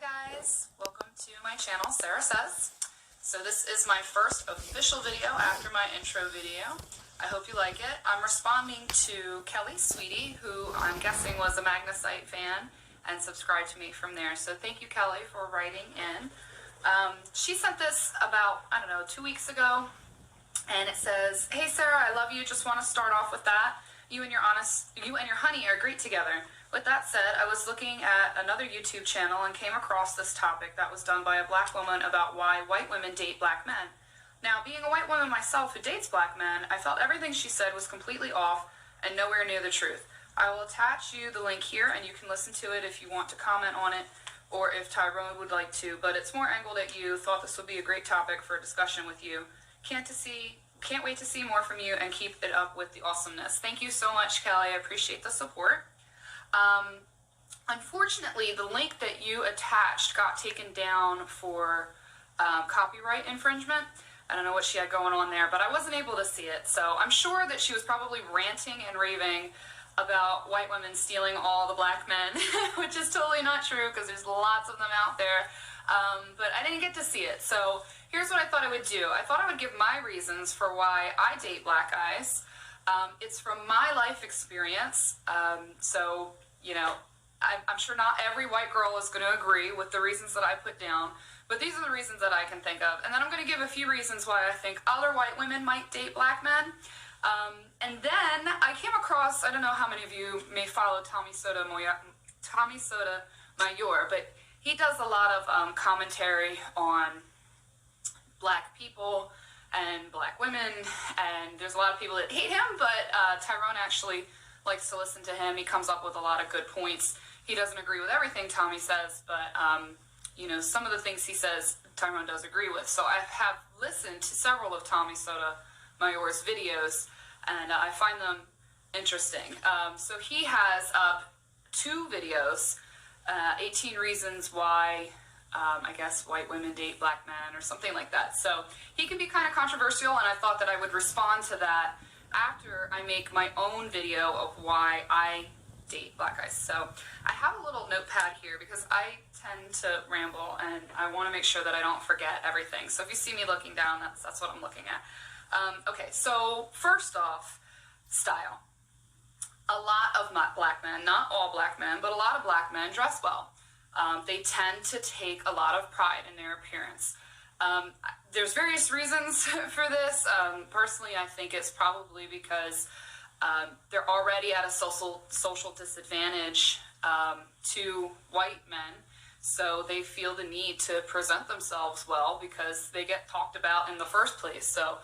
Hi guys, welcome to my channel, Sarah Says. So this is my first official video after my intro video. I hope you like it. I'm responding to Kelly Sweetie, who I'm guessing was a Magnesite fan and subscribed to me from there. So thank you, Kelly, for writing in. She sent this about, 2 weeks ago, and it says, "Hey Sarah, I love you. Just want to start off with that. You and your honey are great together. With that said, I was looking at another YouTube channel and came across this topic that was done by a black woman about why white women date black men. Now, being a white woman myself who dates black men, I felt everything she said was completely off and nowhere near the truth. I will attach you the link here and you can listen to it if you want to comment on it or if Tyrone would like to, but it's more angled at you. Thought this would be a great topic for a discussion with you. Can't wait to see more from you and keep it up with the awesomeness." Thank you so much, Kelly. I appreciate the support. Unfortunately, the link that you attached got taken down for copyright infringement. I don't know what she had going on there, but I wasn't able to see it. So I'm sure that she was probably ranting and raving about white women stealing all the black men, which is totally not true because there's lots of them out there. But I didn't get to see it. So here's what I thought I would do. I thought I would give my reasons for why I date black guys. It's from my life experience. So, I'm sure not every white girl is going to agree with the reasons that I put down, but these are the reasons that I can think of. And then I'm going to give a few reasons why I think other white women might date black men. And then I came across, I don't know how many of you may follow Tommy Sotomayor, but he does a lot of commentary on black people and black women, and there's a lot of people that hate him, but Tyrone actually likes to listen to him. He comes up with a lot of good points. He doesn't agree with everything Tommy says, but some of the things he says Tyrone does agree with. So I have listened to several of Tommy Sotomayor's videos, and I find them interesting. So he has up 2 videos, 18 reasons why I guess white women date black men or something like that. So he can be kind of controversial, and I thought that I would respond to that after I make my own video of why I date black guys. So I have a little notepad here because I tend to ramble and I want to make sure that I don't forget everything. So if you see me looking down, that's what I'm looking at. Okay, so first off, style. A lot of black men, not all black men, but a lot of black men dress well. They tend to take a lot of pride in their appearance. There's various reasons for this. Personally, I think it's probably because they're already at a social disadvantage to white men, so they feel the need to present themselves well because they get talked about in the first place. So,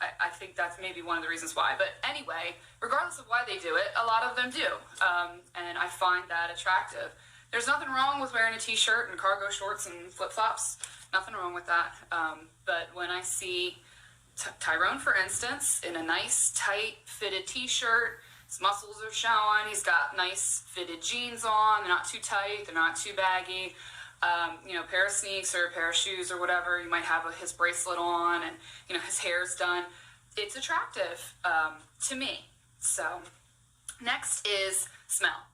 I think that's maybe one of the reasons why. But anyway, regardless of why they do it, a lot of them do. And I find that attractive. There's nothing wrong with wearing a t-shirt and cargo shorts and flip-flops. Nothing wrong with that. But when I see Tyrone, for instance, in a nice, tight, fitted t-shirt, his muscles are showing, he's got nice, fitted jeans on, they're not too tight, they're not too baggy, a pair of sneaks or a pair of shoes or whatever, you might have his bracelet on and, his hair's done. It's attractive to me. So, next is smell.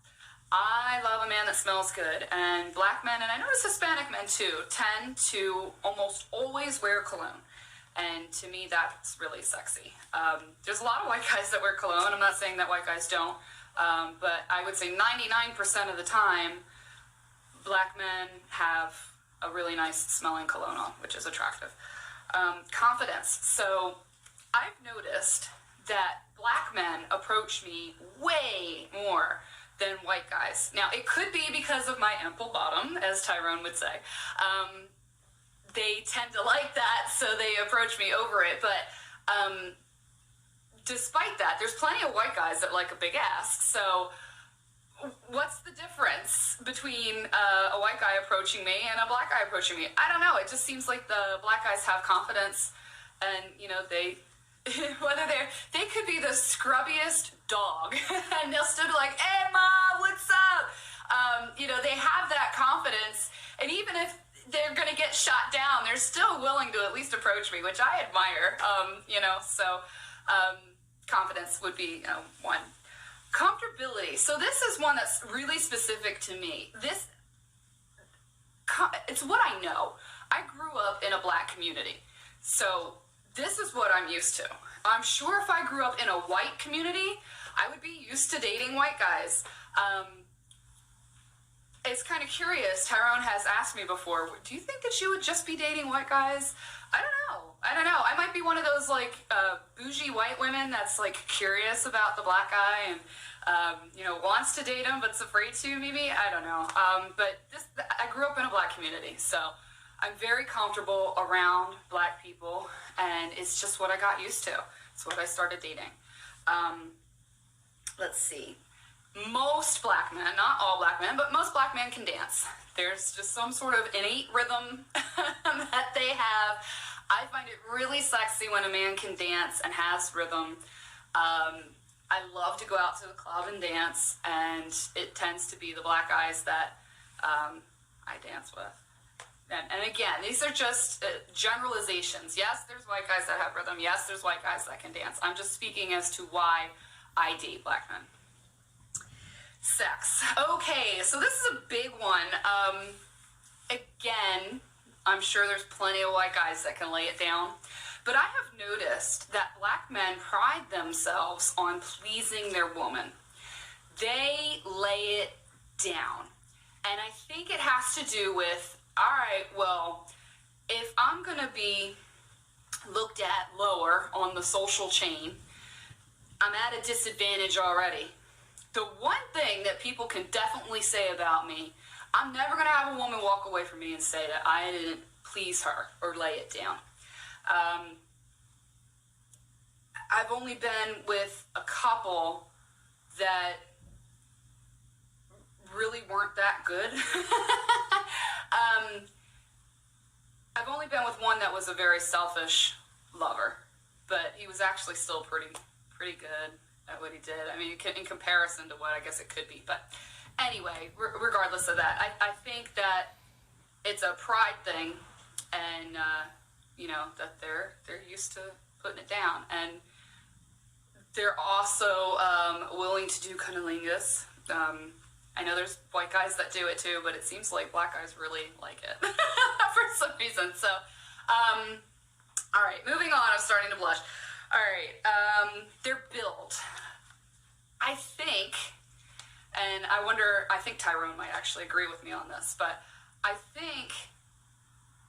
I love a man that smells good, and black men, and I notice Hispanic men too, tend to almost always wear cologne. And to me, that's really sexy. There's a lot of white guys that wear cologne. I'm not saying that white guys don't, but I would say 99% of the time, black men have a really nice smelling cologne on, which is attractive. Confidence. So I've noticed that black men approach me way more than white guys. Now, it could be because of my ample bottom, as Tyrone would say. They tend to like that, so they approach me over it. But despite that, there's plenty of white guys that like a big ass. So what's the difference between a white guy approaching me and a black guy approaching me? I don't know. It just seems like the black guys have confidence, and they they could be the scrubbiest dog, and they'll still be like, "Hey, Ma, what's up?" They have that confidence, and even if they're gonna get shot down, they're still willing to at least approach me, which I admire. Confidence would be one. Comfortability. So this is one that's really specific to me. This it's what I know. I grew up in a black community, so this is what I'm used to. I'm sure if I grew up in a white community, I would be used to dating white guys. It's kind of curious. Tyrone has asked me before, do you think that you would just be dating white guys? I don't know. I might be one of those like bougie white women that's like curious about the black guy and wants to date him but's afraid to, maybe. I don't know. But I grew up in a black community, so I'm very comfortable around black people, and it's just what I got used to. It's what I started dating. Let's see. Most black men, not all black men, but most black men can dance. There's just some sort of innate rhythm that they have. I find it really sexy when a man can dance and has rhythm. I love to go out to the club and dance, and it tends to be the black guys that I dance with. And again, these are just generalizations. Yes, there's white guys that have rhythm. Yes, there's white guys that can dance. I'm just speaking as to why I date black men. Sex. Okay, so this is a big one. Again, I'm sure there's plenty of white guys that can lay it down. But I have noticed that black men pride themselves on pleasing their woman. They lay it down. And I think it has to do with, all right, well, if I'm going to be looked at lower on the social chain, I'm at a disadvantage already. The one thing that people can definitely say about me, I'm never going to have a woman walk away from me and say that I didn't please her or lay it down. I've only been with a couple that really weren't that good. I've only been with one that was a very selfish lover, but he was actually still pretty good at what he did. I mean, in comparison to what I guess it could be. But anyway, regardless of that, I think that it's a pride thing, and that they're used to putting it down, and they're also willing to do cunnilingus. I know there's white guys that do it too, but it seems like black guys really like it for some reason. So, all right, moving on. I'm starting to blush. All right, their build. I think, and I think Tyrone might actually agree with me on this, but I think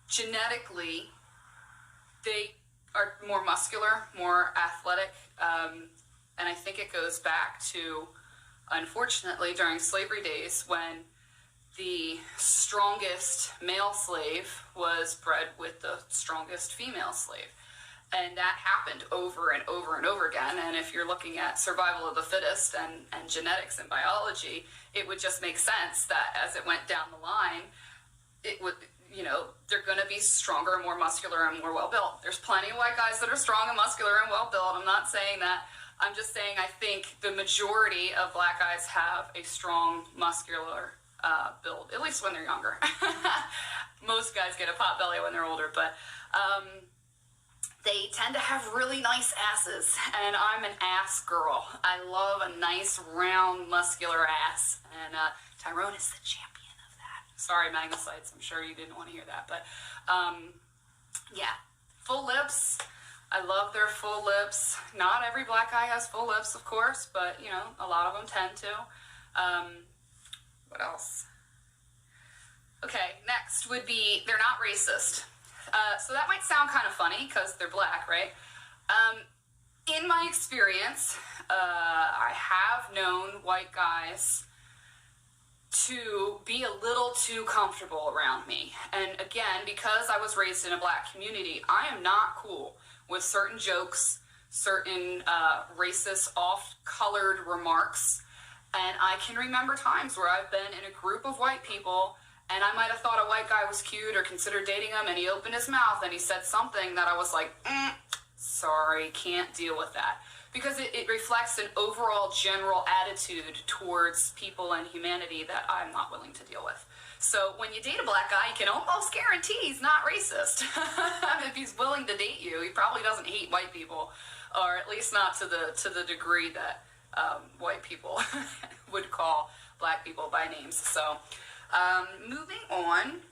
genetically they are more muscular, more athletic, and I think it goes back to, unfortunately, during slavery days when the strongest male slave was bred with the strongest female slave. And that happened over and over and over again. And if you're looking at survival of the fittest and genetics and biology, it would just make sense that as it went down the line, it would, they're going to be stronger, more muscular, and more well-built. There's plenty of white guys that are strong and muscular and well-built. I'm not saying that. I'm just saying I think the majority of black guys have a strong, muscular build, at least when they're younger. Most guys get a pot belly when they're older, but they tend to have really nice asses, and I'm an ass girl. I love a nice, round, muscular ass, and Tyrone is the champion of that. Sorry, Magnocytes, I'm sure you didn't want to hear that, but yeah, full lips. I love their full lips. Not every black guy has full lips, of course, but, a lot of them tend to. What else? Okay, next would be they're not racist. So that might sound kind of funny because they're black, right? In my experience, I have known white guys to be a little too comfortable around me. And again, because I was raised in a black community, I am not cool with certain jokes, certain racist, off-colored remarks. And I can remember times where I've been in a group of white people and I might have thought a white guy was cute or considered dating him, and he opened his mouth and he said something that I was like, sorry, can't deal with that. Because it reflects an overall general attitude towards people and humanity that I'm not willing to deal with. So when you date a black guy, you can almost guarantee he's not racist. If he's willing to date you, he probably doesn't hate white people, or at least not to the degree that white people would call black people by names. So moving on,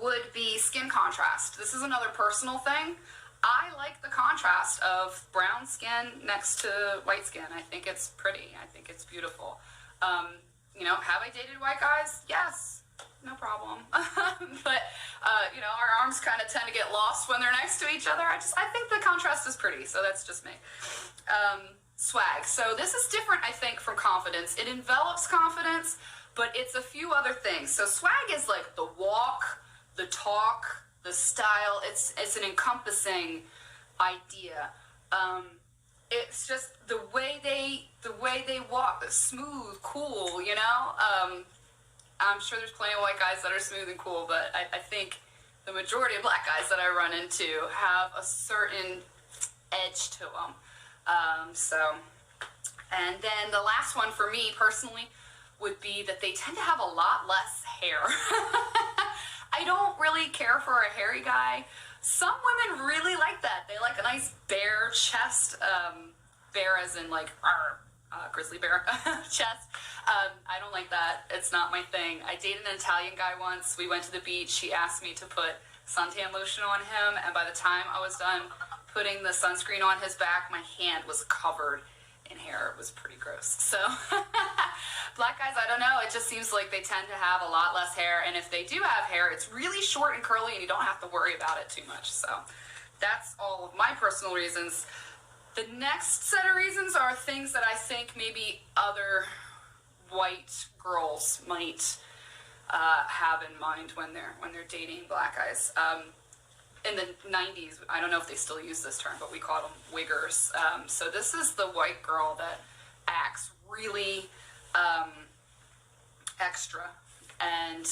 would be skin contrast. This is another personal thing. I like the contrast of brown skin next to white skin. I think it's pretty. I think it's beautiful. Have I dated white guys? Yes, no problem. But our arms kind of tend to get lost when they're next to each other. I think the contrast is pretty. So that's just me. Swag. So this is different, I think, from confidence. It envelops confidence, but it's a few other things. So swag is like the walk, the talk, the style. It's an encompassing idea. It's just the way they walk, smooth, cool. I'm sure there's plenty of white guys that are smooth and cool, but I think the majority of black guys that I run into have a certain edge to them. And then the last one for me personally would be that they tend to have a lot less hair. I don't really care for a hairy guy. Some women really like that. They like a nice bare chest, bare as in like grizzly bear chest. I don't like that. It's not my thing. I dated an Italian guy once. We went to the beach. He asked me to put suntan lotion on him, and by the time I was done putting the sunscreen on his back, my hand was covered in hair. It was pretty gross. So black guys, I don't know. It just seems like they tend to have a lot less hair, and if they do have hair, it's really short and curly, and you don't have to worry about it too much. So that's all of my personal reasons. The next set of reasons are things that I think maybe other white girls might have in mind when they're dating black guys. In the 90s, I don't know if they still use this term, but we called them wiggers. So this is the white girl that acts really extra and,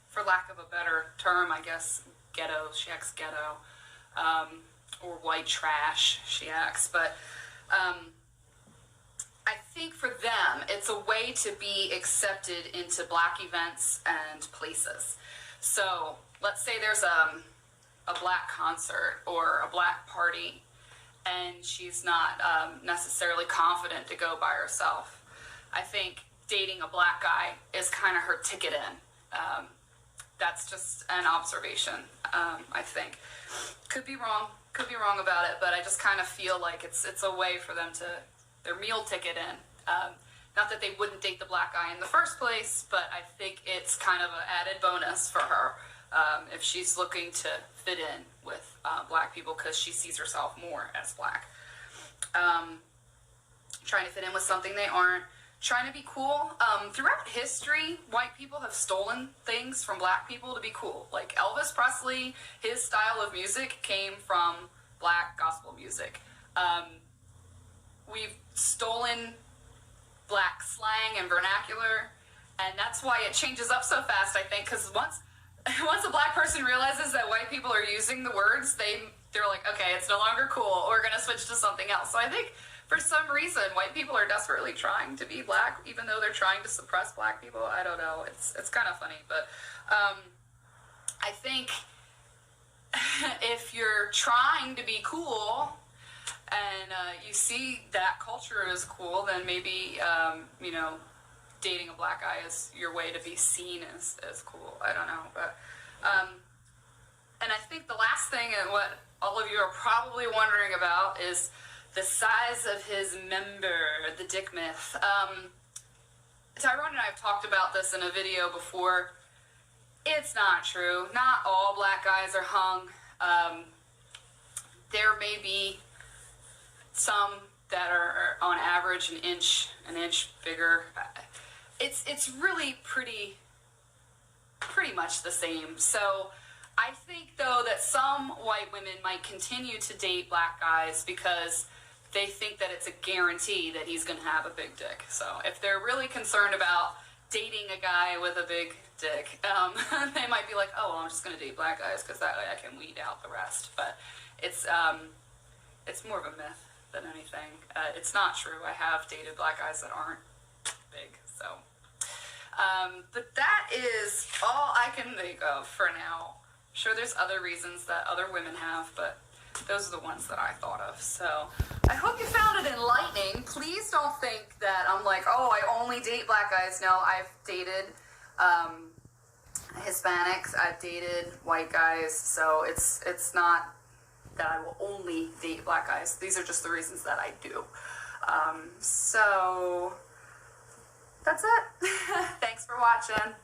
for lack of a better term, I guess, ghetto. She acts ghetto. Or white trash, she acts. But I think for them, it's a way to be accepted into black events and places. So let's say there's a black concert or a black party, and she's not necessarily confident to go by herself. I think dating a black guy is kind of her ticket in. That's just an observation, I think. Could be wrong about it, but I just kind of feel like it's a way for them to, their meal ticket in. Not that they wouldn't date the black guy in the first place, but I think it's kind of an added bonus for her if she's looking to fit in with black people because she sees herself more as black. Trying to fit in with something they aren't. Trying to be cool. Throughout history, white people have stolen things from black people to be cool. Like Elvis Presley, his style of music came from black gospel music. We've stolen black slang and vernacular, and that's why it changes up so fast, I think, because once a black person realizes that white people are using the words, they're like, okay, it's no longer cool, we're going to switch to something else. So I think for some reason, white people are desperately trying to be black, even though they're trying to suppress black people. I don't know. It's kind of funny, but I think if you're trying to be cool and you see that culture is cool, then maybe dating a black guy is your way to be seen as cool. I don't know, but and I think the last thing, and what all of you are probably wondering about, is the size of his member, the dick myth. Tyrone and I have talked about this in a video before. It's not true. Not all black guys are hung. There may be some that are on average an inch bigger. It's really pretty much the same. So I think though that some white women might continue to date black guys because they think that it's a guarantee that he's going to have a big dick. So if they're really concerned about dating a guy with a big dick, they might be like, oh, well, I'm just going to date black guys because that way I can weed out the rest. But it's more of a myth than anything. It's not true. I have dated black guys that aren't big. So, but that is all I can think of for now. I'm sure there's other reasons that other women have, but those are the ones that I thought of. So I hope you found it enlightening. Please don't think that I'm like, oh, I only date black guys. No, I've dated Hispanics. I've dated white guys, so it's not that I will only date black guys. These are just the reasons that I do. So that's it. Thanks for watching.